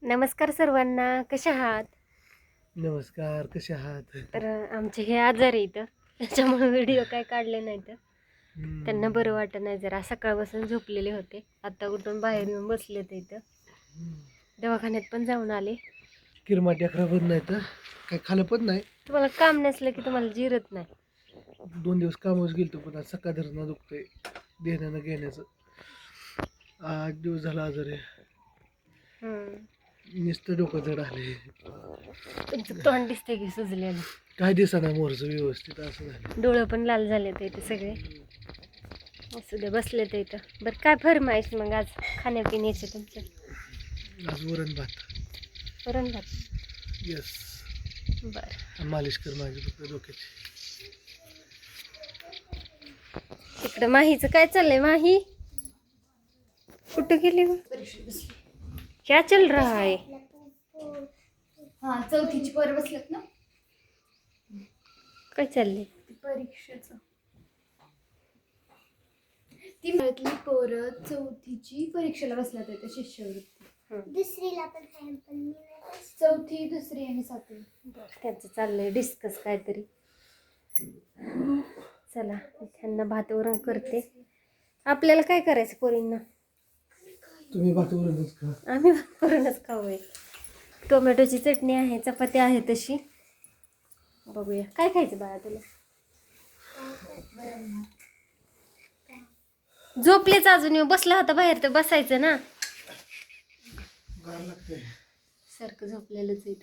नमस्कार सर्वांना, कशा आहात? नमस्कार, कसे आहात? तर आमचे हे आजार आहे इथं, त्याच्यामुळे व्हिडिओ काय काढले नाही तर त्यांना बरं वाटत नाही. जरा सकाळपासून झोपलेले होते, आता उठून बाहेर येऊन बसले ते इथं. दवाखान्यात पण जाऊन आले. किरमाट्या खराबच नाही तर काही खालं पण नाही. तुम्हाला काम नसलं की तुम्हाला जिरत नाही. 2 दिवस कामच गेलतो पण आज सकाळ धरणं दुखतंय देण्यानं घेण्याचं. 8 दिवस झाला आजारी नुसतं डोकं जड आले. तुमचं तोंड दिसते की सुजलेलं, काय दिसना मोरचं व्यवस्थित असं झालं. डोळं पण लाल झाले ते इथे सगळे. असू दे, बसले ते इथं. बरं, काय फरमाईश मग आज खाण्यापिण्याचे तुमचं? आज वरण भात. वरण भात. येस. बरं, मालिश कर माझी फक्त डोक्याची. तिकडं माहीचं काय चाललंय? माही कुठं गेली? क्या चल रहा है? हा, चौथीची पोरं बसलेत ना काय चाललंय? परीक्षेचं. ती शाळेतली पोरं चौथीची परीक्षेला बसल्यात आहेत शिष्यवृत्ती. दुसरीला पण आहे पण मी नाही. चौथी, दुसरी आणि सातवी. त्यांचं चाललंय डिस्कस काहीतरी. चला, त्यांना भात वरण करते. आपल्याला काय करायचं पोरींना? तुम्ही भात वरणच खा. आम्ही भात वरणच खाऊया. टोमॅटोची चटणी आहे, चपाती आहे तशी. बघूया काय खायचं बाळा तुला. झोपलेच अजून, येऊ बसला होता बाहेर तर बसायचं ना. गार लागतंय. सारखं झोपलेलंच आहे.